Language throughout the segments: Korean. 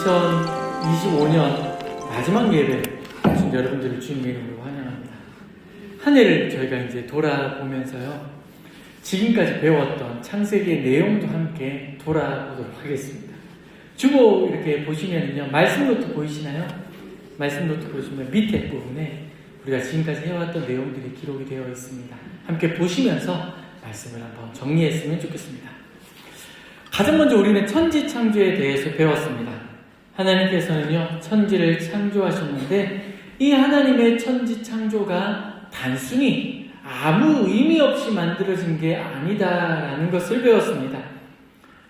2025년 마지막 예배 오신 여러분들을 주님의 이름으로 환영합니다. 한 해를 저희가 이제 돌아보면서요, 지금까지 배웠던 창세기의 내용도 함께 돌아보도록 하겠습니다. 주보 이렇게 보시면요, 말씀 노트 보이시나요? 말씀 노트 보시면 밑에 부분에 우리가 지금까지 해왔던 내용들이 기록이 되어 있습니다. 함께 보시면서 말씀을 한번 정리했으면 좋겠습니다. 가장 먼저 우리는 천지 창조에 대해서 배웠습니다. 하나님께서는요, 천지를 창조하셨는데 이 하나님의 천지 창조가 단순히 아무 의미 없이 만들어진 게 아니다라는 것을 배웠습니다.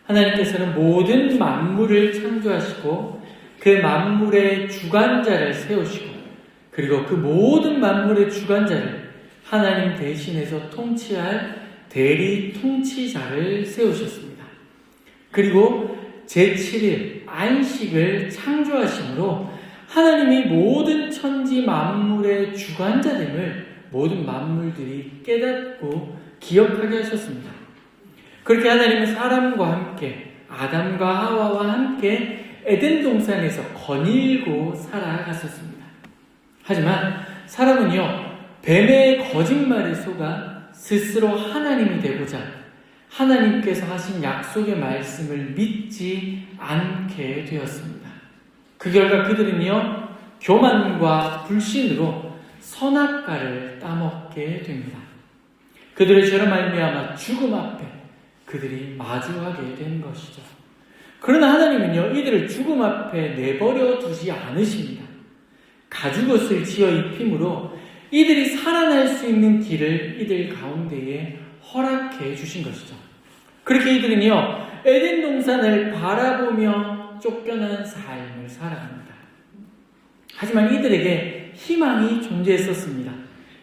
하나님께서는 모든 만물을 창조하시고 그 만물의 주관자를 세우시고, 그리고 그 모든 만물의 주관자를 하나님 대신해서 통치할 대리 통치자를 세우셨습니다. 그리고 제7일 안식을 창조하심으로 하나님이 모든 천지 만물의 주관자됨을 모든 만물들이 깨닫고 기억하게 하셨습니다. 그렇게 하나님은 사람과 함께, 아담과 하와와 함께 에덴 동산에서 거닐고 살아갔었습니다. 하지만 사람은요, 뱀의 거짓말에 속아 스스로 하나님이 되고자 하나님께서 하신 약속의 말씀을 믿지 않게 되었습니다. 그 결과 그들은요, 교만과 불신으로 선악과를 따먹게 됩니다. 그들의 죄로 말미암아 죽음 앞에 그들이 마주하게 된 것이죠. 그러나 하나님은요, 이들을 죽음 앞에 내버려 두지 않으십니다. 가죽옷을 지어 입힘으로 이들이 살아날 수 있는 길을 이들 가운데에 허락해 주신 것이죠. 그렇게 이들은요, 에덴 동산을 바라보며 쫓겨난 삶을 살아갑니다. 하지만 이들에게 희망이 존재했었습니다.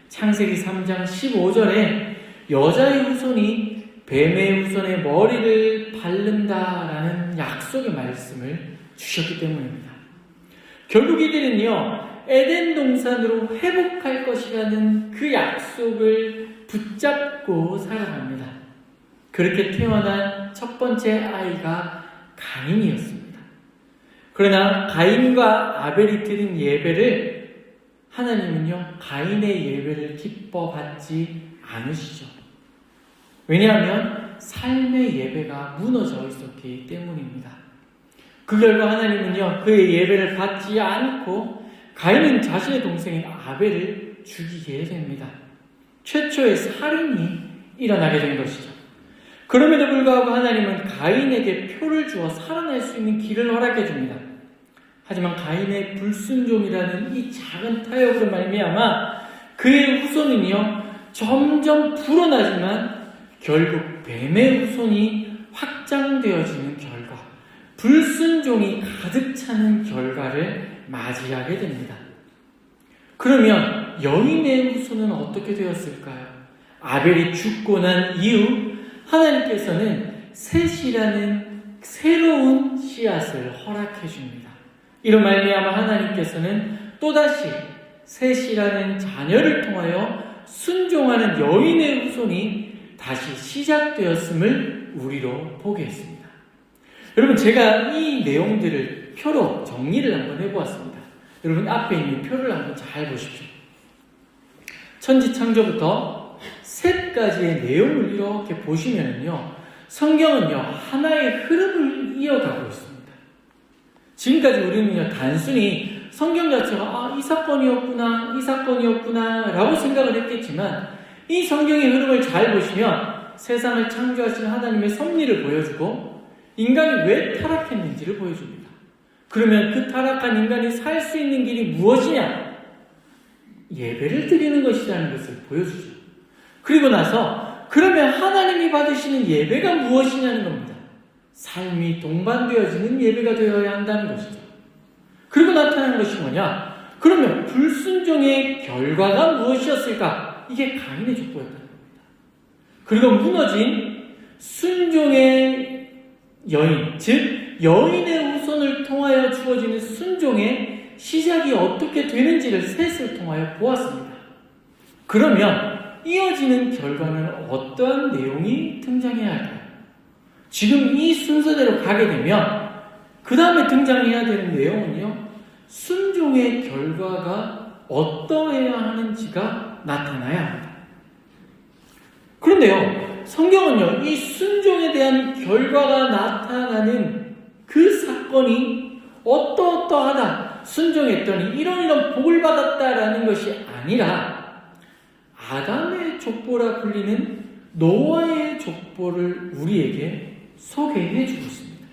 창세기 3장 15절에 여자의 후손이 뱀의 후손의 머리를 밟는다라는 약속의 말씀을 주셨기 때문입니다. 결국 이들은요, 에덴 동산으로 회복할 것이라는 그 약속을 붙잡고 살아갑니다. 그렇게 태어난 첫 번째 아이가 가인이었습니다. 그러나 가인과 아벨이 드린 예배를 하나님은요, 가인의 예배를 기뻐 받지 않으시죠. 왜냐하면 삶의 예배가 무너져 있었기 때문입니다. 그 결과 하나님은요, 그의 예배를 받지 않고 가인은 자신의 동생인 아벨을 죽이게 됩니다. 최초의 살인이 일어나게 된 것이죠. 그럼에도 불구하고 하나님은 가인에게 표를 주어 살아날 수 있는 길을 허락해 줍니다. 하지만 가인의 불순종이라는 이 작은 타협으로 말미암아 그의 후손은요, 점점 불어나지만 결국 뱀의 후손이 확장되어지는 결과, 불순종이 가득 차는 결과를 맞이하게 됩니다. 그러면 여인의 후손은 어떻게 되었을까요? 아벨이 죽고 난 이후 하나님께서는 셋이라는 새로운 씨앗을 허락해 줍니다. 이런 말미암아 하나님께서는 또다시 셋이라는 자녀를 통하여 순종하는 여인의 후손이 다시 시작되었음을 우리로 보게 했습니다. 여러분, 제가 이 내용들을 표로 정리를 한번 해보았습니다. 여러분 앞에 있는 표를 한번 잘 보십시오. 천지 창조부터 셋가지의 내용을 이렇게 보시면요, 성경은요, 하나의 흐름을 이어가고 있습니다. 지금까지 우리는요, 단순히 성경 자체가 이 사건이었구나 라고 생각을 했겠지만, 이 성경의 흐름을 잘 보시면 세상을 창조하신 하나님의 섭리를 보여주고 인간이 왜 타락했는지를 보여줍니다. 그러면 그 타락한 인간이 살 수 있는 길이 무엇이냐? 예배를 드리는 것이라는 것을 보여주죠. 그리고 나서 그러면 하나님이 받으시는 예배가 무엇이냐는 겁니다. 삶이 동반되어지는 예배가 되어야 한다는 것이죠. 그리고 나타나는 것이 뭐냐? 그러면 불순종의 결과가 무엇이었을까? 이게 가인의 족보였다는 겁니다. 그리고 무너진 순종의 여인, 즉 여인의 후손을 통하여 주어지는 순종의 시작이 어떻게 되는지를 셋을 통하여 보았습니다. 그러면 이어지는 결과는 어떠한 내용이 등장해야 할까요? 지금 이 순서대로 가게 되면 그 다음에 등장해야 되는 내용은요, 순종의 결과가 어떠해야 하는지가 나타나야 합니다. 그런데요, 성경은요, 이 순종에 대한 결과가 나타나는 그 사건이 어떠어떠하다, 순종했더니 이런 복을 받았다라는 것이 아니라 아담의 족보라 불리는 노아의 족보를 우리에게 소개해 주고 있습니다.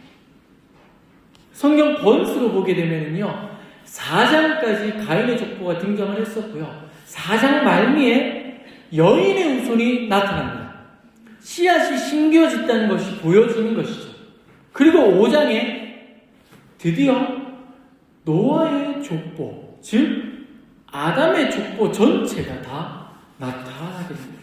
성경 번수로 보게 되면요, 4장까지 가인의 족보가 등장을 했었고요, 4장 말미에 여인의 후손이 나타납니다. 씨앗이 심겨졌다는 것이 보여주는 것이죠. 그리고 5장에 드디어 노아의 족보, 즉 아담의 족보 전체가 다 나타나게 됩니다.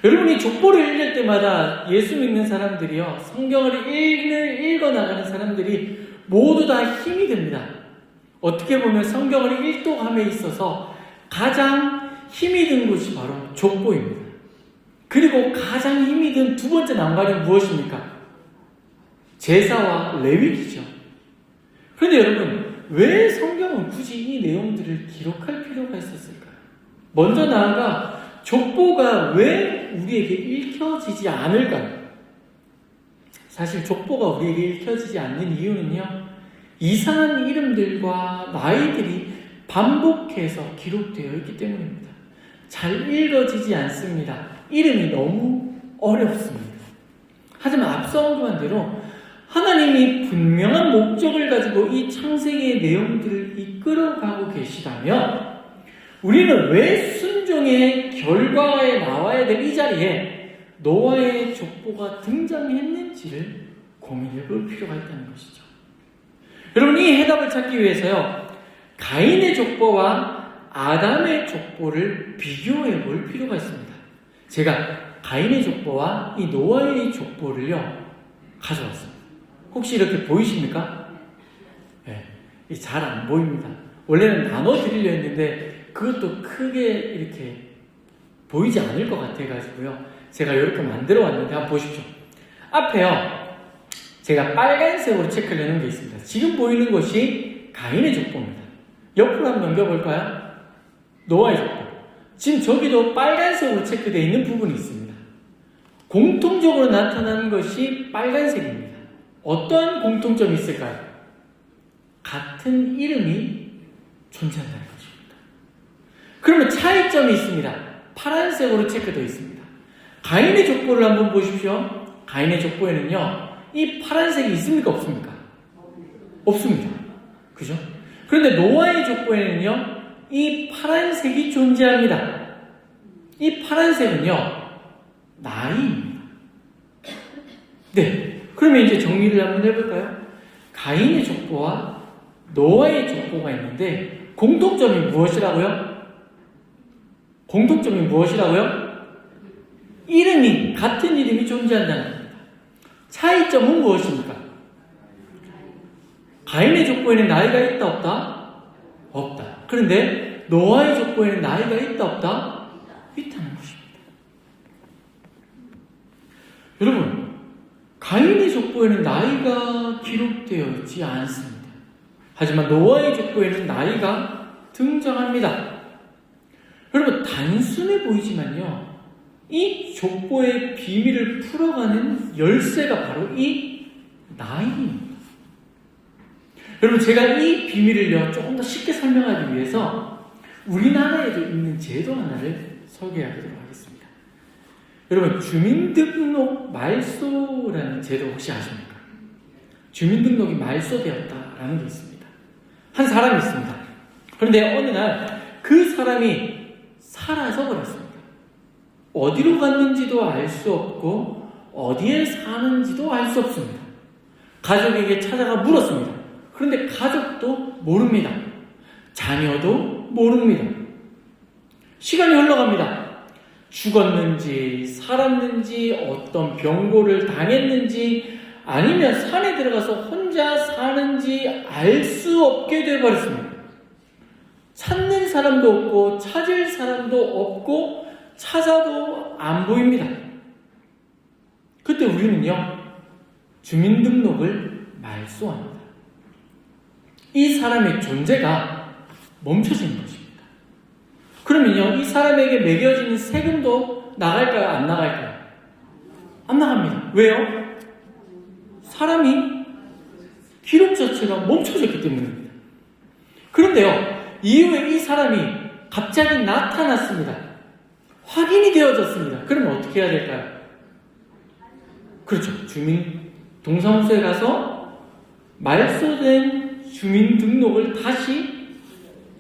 여러분이 족보를 읽을 때마다 예수 믿는 사람들이요, 성경을 읽어나가는 사람들이 모두 다 힘이 됩니다. 어떻게 보면 성경을 일독함에 있어서 가장 힘이 든 것이 바로 족보입니다. 그리고 가장 힘이 든 두 번째 난관이 무엇입니까? 제사와 레위기죠. 그런데 여러분, 왜 성경은 굳이 이 내용들을 기록할 필요가 있었을까요? 먼저 나아가 족보가 왜 우리에게 읽혀지지 않을까요? 사실 족보가 우리에게 읽혀지지 않는 이유는요, 이상한 이름들과 나이들이 반복해서 기록되어 있기 때문입니다. 잘 읽어지지 않습니다. 이름이 너무 어렵습니다. 하지만 앞서 언급한 대로 하나님이 분명한 목적을 가지고 이 창세기의 내용들을 이끌어가고 계시다면 우리는 왜 순종의 결과에 나와야 될 이 자리에 노아의 족보가 등장했는지를 고민해 볼 필요가 있다는 것이죠. 여러분, 이 해답을 찾기 위해서요, 가인의 족보와 아담의 족보를 비교해 볼 필요가 있습니다. 제가 가인의 족보와 이 노아의 족보를요, 가져왔습니다. 혹시 이렇게 보이십니까? 네, 잘 안 보입니다. 원래는 나눠드리려 했는데 그것도 크게 이렇게 보이지 않을 것 같아가지고요, 제가 이렇게 만들어 왔는데 한번 보십시오. 앞에요, 제가 빨간색으로 체크를 해놓은 게 있습니다. 지금 보이는 것이 가인의 족보입니다. 옆으로 한번 넘겨볼까요? 노아의 족보. 지금 저기도 빨간색으로 체크되어 있는 부분이 있습니다. 공통적으로 나타나는 것이 빨간색입니다. 어떠한 공통점이 있을까요? 같은 이름이 존재한다는 것입니다. 그러면 차이점이 있습니다. 파란색으로 체크되어 있습니다. 가인의 족보를 한번 보십시오. 가인의 족보에는요, 이 파란색이 있습니까? 없습니까? 없습니다. 그죠? 그런데 노아의 족보에는요, 이 파란색이 존재합니다. 이 파란색은요, 나이입니다. 네. 그러면 이제 정리를 한번 해볼까요? 가인의 족보와 노아의 족보가 있는데 공통점이 무엇이라고요? 공통점이 무엇이라고요? 이름이, 같은 이름이 존재한다는 겁니다. 차이점은 무엇입니까? 가인의 족보에는 나이가 있다 없다? 없다. 그런데 노아의 족보에는 나이가 있다 없다? 있다는 것입니다. 여러분, 가인의 족보에는 나이가 기록되어 있지 않습니다. 하지만 노아의 족보에는 나이가 등장합니다. 여러분, 단순해 보이지만요, 이 족보의 비밀을 풀어가는 열쇠가 바로 이 나이입니다. 여러분, 제가 이 비밀을요, 조금 더 쉽게 설명하기 위해서 우리나라에도 있는 제도 하나를 소개하도록 하겠습니다. 여러분, 주민등록 말소라는 제도 혹시 아십니까? 주민등록이 말소되었다라는 게 있습니다. 한 사람이 있습니다. 그런데 어느 날 그 사람이 사라져 버렸습니다. 어디로 갔는지도 알 수 없고 어디에 사는지도 알 수 없습니다. 가족에게 찾아가 물었습니다. 그런데 가족도 모릅니다. 자녀도 모릅니다. 시간이 흘러갑니다. 죽었는지 살았는지 어떤 병고를 당했는지 아니면 산에 들어가서 혼자 사는지 알 수 없게 되어버렸습니다. 찾는 사람도 없고 찾을 사람도 없고 찾아도 안 보입니다. 그때 우리는요, 주민등록을 말소합니다. 이 사람의 존재가 멈춰지는 것입니다. 그러면요, 이 사람에게 매겨지는 세금도 나갈까요? 안 나갈까요? 안 나갑니다. 왜요? 사람이 기록 자체가 멈춰졌기 때문입니다. 그런데요, 이후에 이 사람이 갑자기 나타났습니다. 확인이 되어졌습니다. 그러면 어떻게 해야 될까요? 그렇죠. 주민동사무소에 가서 말소된 주민등록을 다시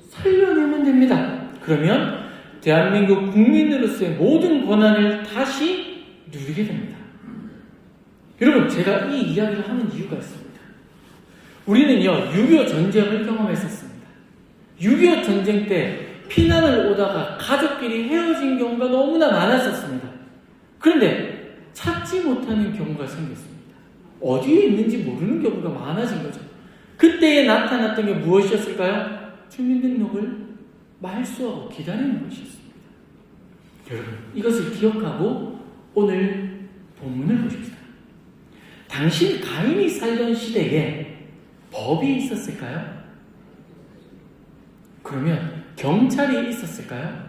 살려내면 됩니다. 그러면 대한민국 국민으로서의 모든 권한을 다시 누리게 됩니다. 여러분, 제가 이 이야기를 하는 이유가 있습니다. 우리는요, 6.25 전쟁을 경험했었습니다. 6.25 전쟁 때 피난을 오다가 가족끼리 헤어진 경우가 너무나 많았었습니다. 그런데 찾지 못하는 경우가 생겼습니다. 어디에 있는지 모르는 경우가 많아진 거죠. 그때에 나타났던 게 무엇이었을까요? 주민등록을 말소하고 기다리는 것이었습니다. 여러분, 이것을 기억하고 오늘 본문을 보십시다. 당시 가인이 살던 시대에 법이 있었을까요? 그러면 경찰이 있었을까요?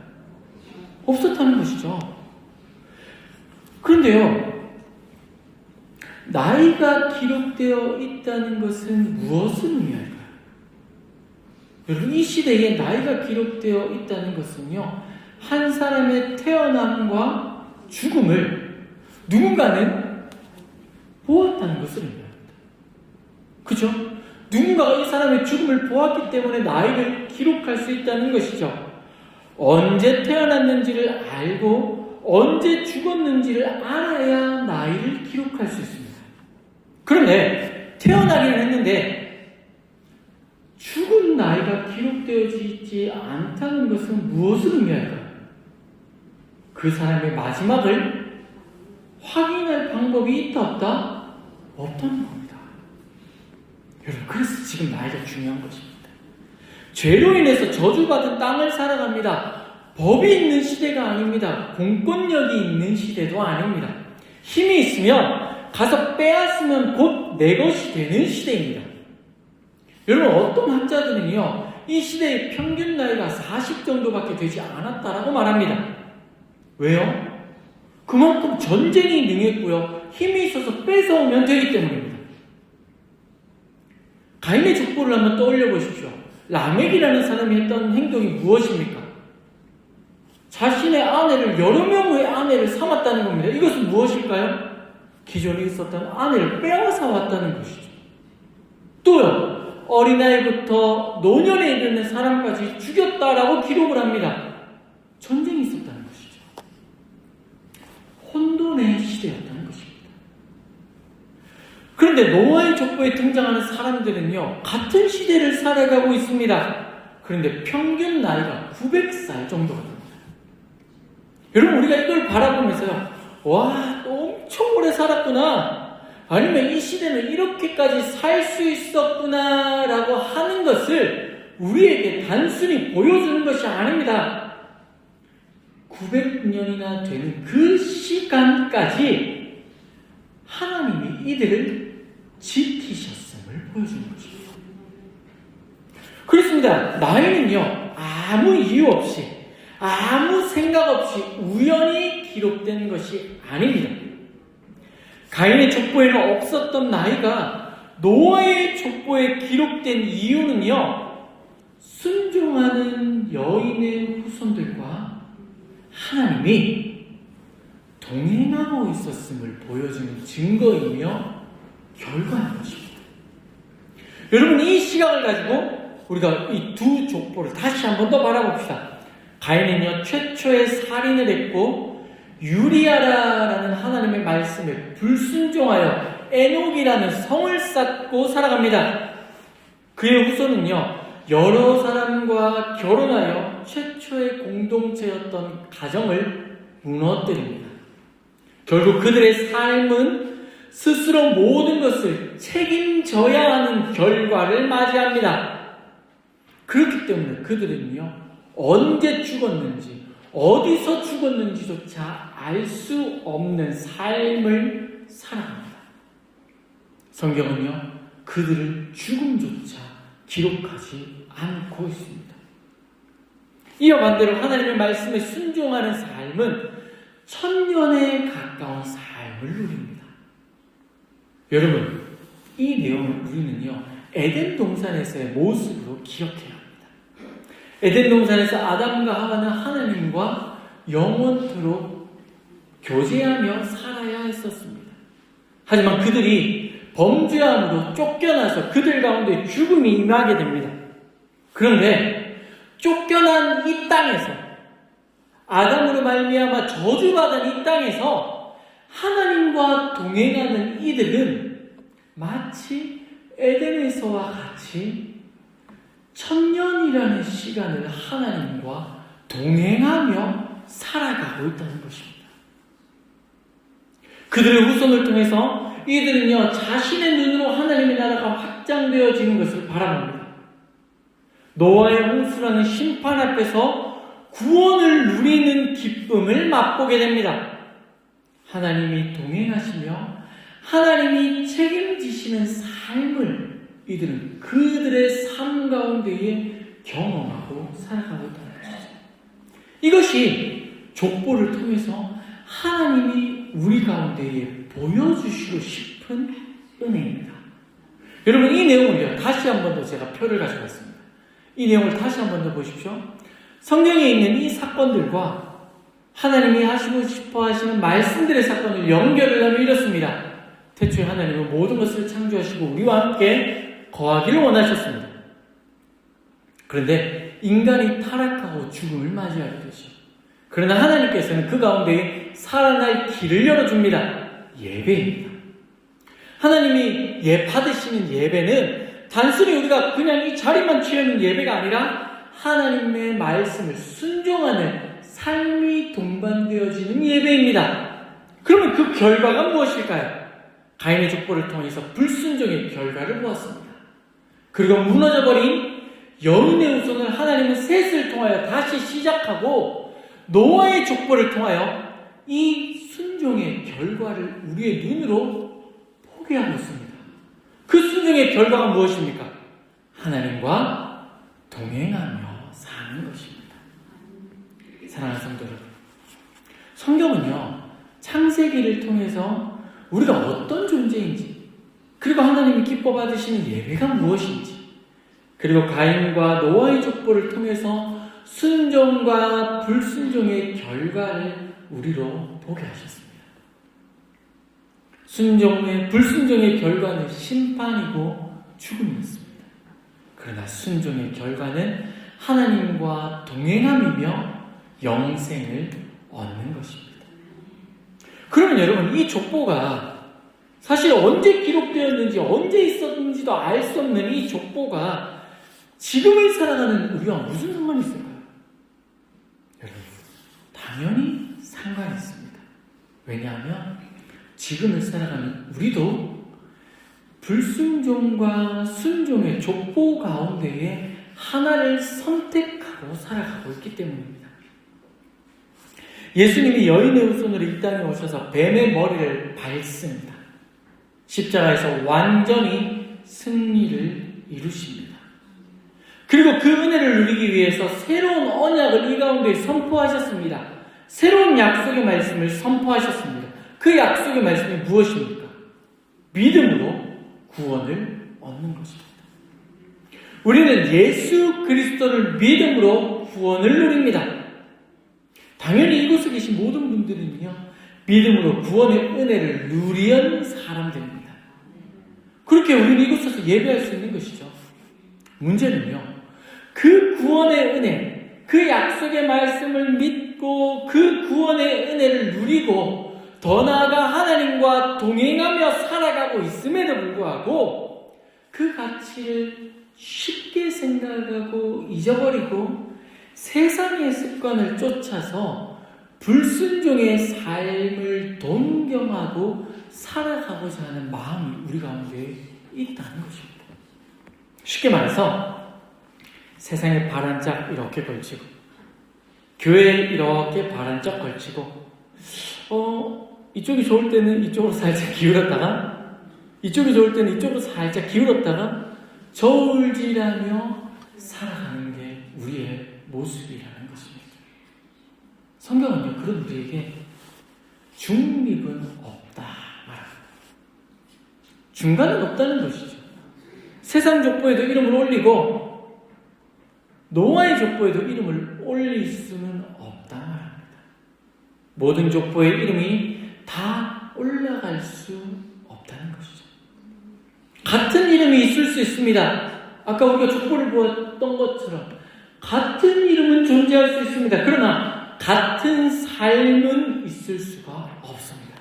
없었다는 것이죠. 그런데요, 나이가 기록되어 있다는 것은 무엇을 의미할까요? 여러분, 이 시대에 나이가 기록되어 있다는 것은요, 한 사람의 태어남과 죽음을 누군가는 보았다는 것을 의미합니다. 그죠? 누군가가 이 사람의 죽음을 보았기 때문에 나이를 기록할 수 있다는 것이죠. 언제 태어났는지를 알고 언제 죽었는지를 알아야 나이를 기록할 수 있습니다. 그런데 태어나기는 했는데 죽은 나이가 기록되어지지 않다는 것은 무엇을 의미할까요? 그 사람의 마지막을 확인할 방법이 있다 없다? 없다는 겁니다. 여러분, 그래서 지금 나이가 중요한 것입니다. 죄로 인해서 저주받은 땅을 살아갑니다. 법이 있는 시대가 아닙니다. 공권력이 있는 시대도 아닙니다. 힘이 있으면 가서 빼앗으면 곧 내 것이 되는 시대입니다. 여러분, 어떤 학자들은요, 이 시대의 평균 나이가 40 정도밖에 되지 않았다라고 말합니다. 왜요? 그만큼 전쟁이 능했고요, 힘이 있어서 뺏어오면 되기 때문입니다. 가인의 족보를 한번 떠올려 보십시오. 라멕이라는 사람이 했던 행동이 무엇입니까? 자신의 아내를, 여러 명의 아내를 삼았다는 겁니다. 이것은 무엇일까요? 기존에 있었던 아내를 빼앗아 왔다는 것이죠. 또요, 어린아이부터 노년에 이르는 사람까지 죽였다라고 기록을 합니다. 전쟁이 있었다는 것이죠. 혼돈의 시대였다는 것입니다. 그런데 노아의 족보에 등장하는 사람들은요, 같은 시대를 살아가고 있습니다. 그런데 평균 나이가 900살 정도가 됩니다. 여러분, 우리가 이걸 바라보면서요, 와, 엄청 오래 살았구나, 아니면 이 시대는 이렇게까지 살 수 있었구나 라고 하는 것을 우리에게 단순히 보여주는 것이 아닙니다. 900년이나 되는 그 시간까지 하나님이 이들을 지키셨음을 보여주는 것입니다. 그렇습니다. 나이는요, 아무 이유 없이, 아무 생각 없이 우연히 기록된 것이 아닙니다. 가인의 족보에는 없었던 나이가 노아의 족보에 기록된 이유는요, 순종하는 여인의 후손들과 하나님이 동행하고 있었음을 보여주는 증거이며 결과인 것입니다. 여러분, 이 시각을 가지고 우리가 이 두 족보를 다시 한 번 더 바라봅시다. 가인은요, 최초의 살인을 했고 유리아라라는 하나님의 말씀에 불순종하여 에녹이라는 성을 쌓고 살아갑니다. 그의 후손은요, 여러 사람과 결혼하여 최초의 공동체였던 가정을 무너뜨립니다. 결국 그들의 삶은 스스로 모든 것을 책임져야 하는 결과를 맞이합니다. 그렇기 때문에 그들은요, 언제 죽었는지, 어디서 죽었는지조차 알 수 없는 삶을 살아갑니다. 성경은요, 그들은 죽음조차 기록하지 않고 있습니다. 이와 반대로 하나님의 말씀에 순종하는 삶은 천년에 가까운 삶을 누립니다. 여러분, 이 내용을 우리는요, 에덴 동산에서의 모습으로 기억해야 합니다. 에덴 동산에서 아담과 하와는 하나님과 영원토록 교제하며 살아야 했었습니다. 하지만 그들이 범죄함으로 쫓겨나서 그들 가운데 죽음이 임하게 됩니다. 그런데 쫓겨난 이 땅에서, 아담으로 말미암아 저주받은 이 땅에서 하나님과 동행하는 이들은 마치 에덴에서와 같이 천년이라는 시간을 하나님과 동행하며 살아가고 있다는 것입니다. 그들의 후손을 통해서 이들은요, 자신의 눈으로 하나님의 나라가 확장되어지는 것을 바라봅니다. 노아의 홍수라는 심판 앞에서 구원을 누리는 기쁨을 맛보게 됩니다. 하나님이 동행하시며 하나님이 책임지시는 삶을 이들은 그들의 삶 가운데에 경험하고 살아가고 있다는 것이죠. 이것이 족보를 통해서 하나님이 우리 가운데에 보여주시고 싶은 은혜입니다. 여러분, 이 내용을요, 다시 한 번 더 제가 표를 가져왔습니다. 이 내용을 다시 한 번 더 보십시오. 성경에 있는 이 사건들과 하나님이 하시고 싶어 하시는 말씀들의 사건을 연결을 하면 이렇습니다. 태초에 하나님은 모든 것을 창조하시고 우리와 함께 거하기를 원하셨습니다. 그런데 인간이 타락하고 죽음을 맞이하게 되죠. 그러나 하나님께서는 그 가운데 살아날 길을 열어줍니다. 예배입니다. 하나님이 받으시는 예배는 단순히 우리가 그냥 이 자리만 취하는 예배가 아니라 하나님의 말씀을 순종하는 삶이 동반되어지는 예배입니다. 그러면 그 결과가 무엇일까요? 가인의 족보를 통해서 불순종의 결과를 보았습니다. 그리고 무너져버린 여인의 후손을 하나님은 셋을 통하여 다시 시작하고 노아의 족보를 통하여 이 순종의 결과를 우리의 눈으로 보게 하고 있습니다. 그 순종의 결과가 무엇입니까? 하나님과 동행하며 사는 것입니다. 사랑하는 성도 여러분, 성경은요, 창세기를 통해서 우리가 어떤 존재인지, 그리고 하나님이 기뻐 받으시는 예배가 무엇인지, 그리고 가인과 노아의 족보를 통해서 순종과 불순종의 결과를 우리로 보게 하셨습니다. 불순종의 결과는 심판이고 죽음이었습니다. 그러나 순종의 결과는 하나님과 동행함이며 영생을 얻는 것입니다. 그러면 여러분, 이 족보가 사실 언제 기록되었는지, 언제 있었는지도 알 수 없는 이 족보가 지금을 살아가는 우리와 무슨 상관이 있을까요? 여러분, 당연히 상관이 있습니다. 왜냐하면 지금을 살아가는 우리도 불순종과 순종의 족보 가운데에 하나를 선택하고 살아가고 있기 때문입니다. 예수님이 여인의 후손으로 이 땅에 오셔서 뱀의 머리를 밟습니다. 십자가에서 완전히 승리를 이루십니다. 그리고 그 은혜를 누리기 위해서 새로운 언약을 이 가운데 선포하셨습니다. 새로운 약속의 말씀을 선포하셨습니다. 그 약속의 말씀이 무엇입니까? 믿음으로 구원을 얻는 것입니다. 우리는 예수 그리스도를 믿음으로 구원을 누립니다. 당연히 이곳에 계신 모든 분들은요, 믿음으로 구원의 은혜를 누리는 사람들입니다. 그렇게 우리는 이곳에서 예배할 수 있는 것이죠. 문제는요, 그 구원의 은혜, 그 약속의 말씀을 믿고 그 구원의 은혜를 누리고 더 나아가 하나님과 동행하며 살아가고 있음에도 불구하고 그 가치를 쉽게 생각하고 잊어버리고 세상의 습관을 쫓아서 불순종의 삶을 동경하고 살아가고자 하는 마음이 우리 가운데 있다는 것입니다. 쉽게 말해서 세상에 바란짝 이렇게 걸치고 교회에 이렇게 바란짝 걸치고 이쪽이 좋을 때는 이쪽으로 살짝 기울였다가 이쪽이 좋을 때는 이쪽으로 살짝 기울었다가 저울질하며 살아가는 게 우리의 모습이라는 것입니다. 성경은요, 그런 우리에게 중립은 없다 말합니다. 중간은 없다는 것이죠. 세상 족보에도 이름을 올리고 노아의 족보에도 이름을 올릴 수는 없다 말합니다. 모든 족보의 이름이 다 올라갈 수 없다는 것이죠. 같은 이름이 있을 수 있습니다. 아까 우리가 족보를 보았던 것처럼 같은 이름은 존재할 수 있습니다. 그러나 같은 삶은 있을 수가 없습니다.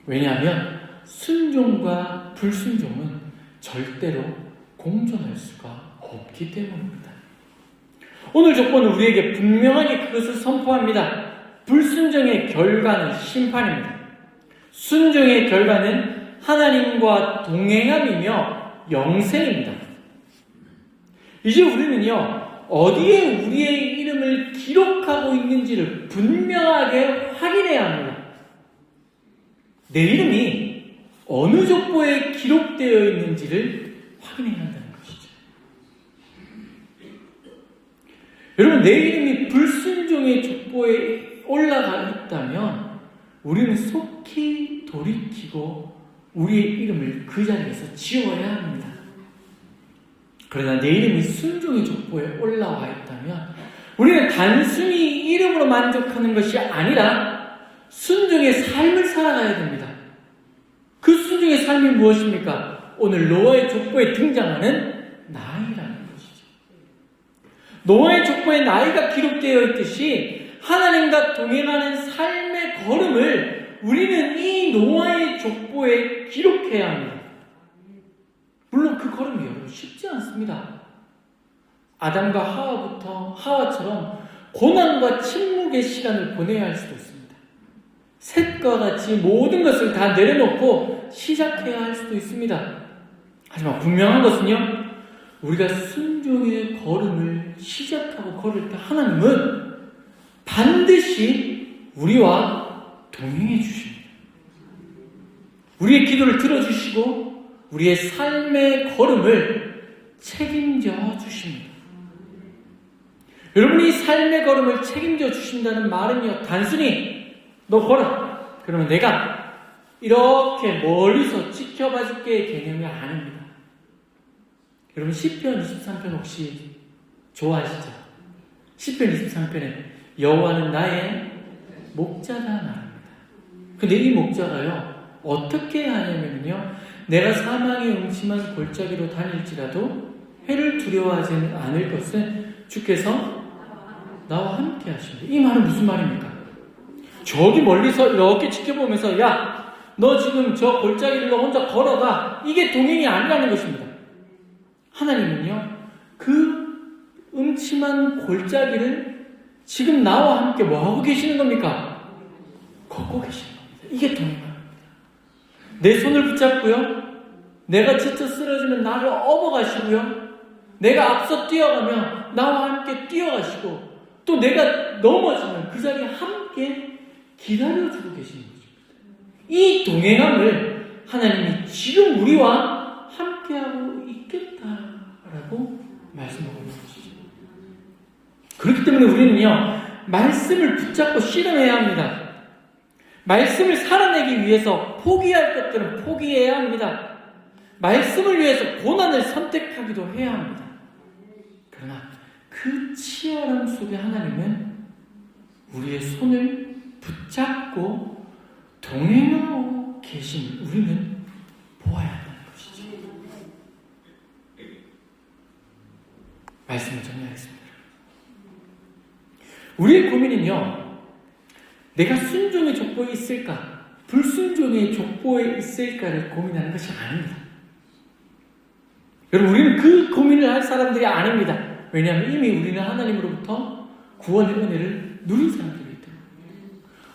왜냐하면 순종과 불순종은 절대로 공존할 수가 없기 때문입니다. 오늘 족보는 우리에게 분명하게 그것을 선포합니다. 불순종의 결과는 심판입니다. 순종의 결과는 하나님과 동행함이며 영생입니다. 이제 우리는요, 어디에 우리의 이름을 기록하고 있는지를 분명하게 확인해야 합니다. 내 이름이 어느 족보에 기록되어 있는지를 확인해야 한다는 것이죠. 여러분, 내 이름이 불순종의 족보에 올라가 있다면 우리는 속히 돌이키고 우리의 이름을 그 자리에서 지워야 합니다. 그러나 내 이름이 순종의 족보에 올라와 있다면 우리는 단순히 이름으로 만족하는 것이 아니라 순종의 삶을 살아가야 됩니다. 그 순종의 삶이 무엇입니까? 오늘 노아의 족보에 등장하는 나이라는 것이죠. 노아의 족보에 나이가 기록되어 있듯이 하나님과 동행하는 삶의 걸음을 우리는 이 노아의 족보에 기록해야 합니다. 물론 그 걸음이 여러분 쉽지 않습니다. 아담과 하와처럼 고난과 침묵의 시간을 보내야 할 수도 있습니다. 셋과 같이 모든 것을 다 내려놓고 시작해야 할 수도 있습니다. 하지만 분명한 것은요, 우리가 순종의 걸음을 시작하고 걸을 때 하나님은 반드시 우리와 동행해 주십니다. 우리의 기도를 들어주시고 우리의 삶의 걸음을 책임져 주십니다. 여러분이 삶의 걸음을 책임져 주신다는 말은요, 단순히 너 걸어, 그러면 내가 이렇게 멀리서 지켜봐 줄게 개념이 아닙니다. 여러분, 시편 23편 혹시 좋아하시죠? 시편 23편에 여호와는 나의 목자가 말합니다. 근데 이 목자가요, 어떻게 하냐면요, 내가 사망의 음침한 골짜기로 다닐지라도 해를 두려워하지 않을 것은 주께서 나와 함께 하십니다. 이 말은 무슨 말입니까? 저기 멀리서 이렇게 지켜보면서 야, 너 지금 저 골짜기를 너 혼자 걸어가, 이게 동행이 아니라는 것입니다. 하나님은요, 그 음침한 골짜기를 지금 나와 함께 뭐하고 계시는 겁니까? 걷고 계시는 겁니다. 이게 동행입니다. 내 손을 붙잡고요, 내가 지쳐 쓰러지면 나를 업어가시고요, 내가 앞서 뛰어가면 나와 함께 뛰어가시고, 또 내가 넘어지면 그 자리에 함께 기다려주고 계시는 것입니다. 이 동행함을 하나님이 지금 우리와 함께하고 있겠다라고 말씀하고 있는 것이죠. 그렇기 때문에 우리는요, 말씀을 붙잡고 실현해야 합니다. 말씀을 살아내기 위해서 포기할 것들은 포기해야 합니다. 말씀을 위해서 고난을 선택하기도 해야 합니다. 그러나 그 치열함 속에 하나님은 우리의 손을 붙잡고 동행하고 계신 우리는 보아야 한다는 것이죠. 말씀을 정리하겠습니다. 우리의 고민은요, 내가 순종의 족보에 있을까, 불순종의 족보에 있을까를 고민하는 것이 아닙니다. 여러분, 우리는 그 고민을 할 사람들이 아닙니다. 왜냐하면 이미 우리는 하나님으로부터 구원의 은혜를 누린 사람들이기 때문에.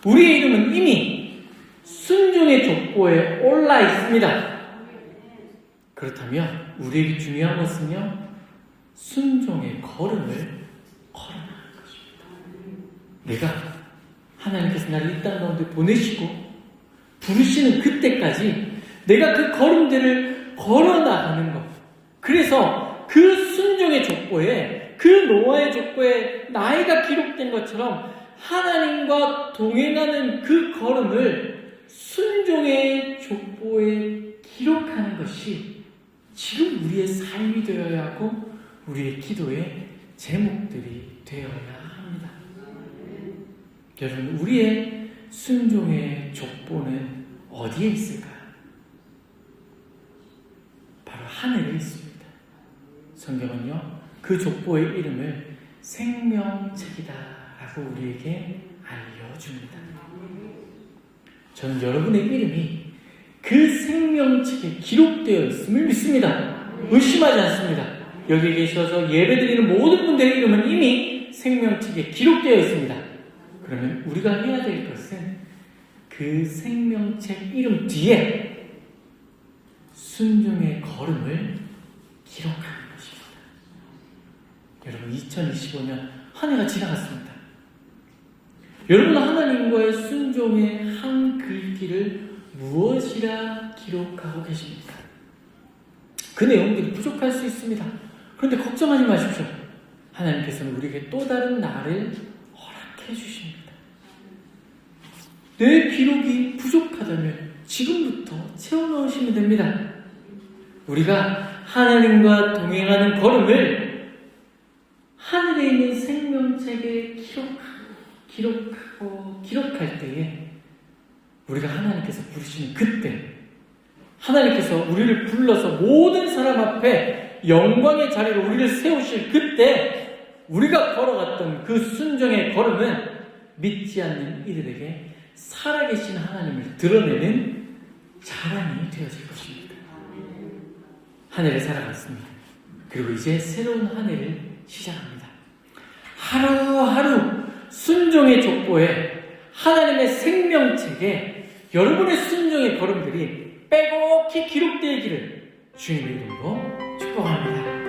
우리의 이름은 이미 순종의 족보에 올라 있습니다. 그렇다면 우리에게 중요한 것은요, 순종의 걸음을 걸어가는 것입니다. 내가 하나님께서 나를 이 땅 가운데 보내시고 부르시는 그때까지 내가 그 걸음들을 걸어나가는 것. 그래서 그 순종의 족보에, 그 노아의 족보에 나이가 기록된 것처럼 하나님과 동행하는 그 걸음을 순종의 족보에 기록하는 것이 지금 우리의 삶이 되어야 하고 우리의 기도의 제목들이 되어야 합니다. 여러분, 우리의 순종의 족보는 어디에 있을까요? 바로 하늘에 있습니다. 성경은요, 그 족보의 이름을 생명책이다 라고 우리에게 알려줍니다. 저는 여러분의 이름이 그 생명책에 기록되어 있음을 믿습니다. 의심하지 않습니다. 여기 계셔서 예배드리는 모든 분들의 이름은 이미 생명책에 기록되어 있습니다. 그러면 우리가 해야 될 것은 그 생명책 이름 뒤에 순종의 걸음을 기록하는 것입니다. 여러분, 2025년 한 해가 지나갔습니다. 여러분, 하나님과의 순종의 한 글귀를 무엇이라 기록하고 계십니까? 그 내용들이 부족할 수 있습니다. 그런데 걱정하지 마십시오. 하나님께서는 우리에게 또 다른 날을 허락해 주십니다. 내 기록이 부족하다면 지금부터 채워넣으시면 됩니다. 우리가 하나님과 동행하는 걸음을 하늘에 있는 생명책에 기록할 때에 우리가 하나님께서 부르시는 그때, 하나님께서 우리를 불러서 모든 사람 앞에 영광의 자리로 우리를 세우실 그때 우리가 걸어갔던 그 순종의 걸음은 믿지 않는 이들에게 살아계신 하나님을 드러내는 자랑이 되어질 것입니다. 한 해를 살아갔습니다. 그리고 이제 새로운 한 해를 시작합니다. 하루하루 순종의 족보에, 하나님의 생명책에 여러분의 순종의 걸음들이 빼곡히 기록되기를 주님의 이름으로 축복합니다.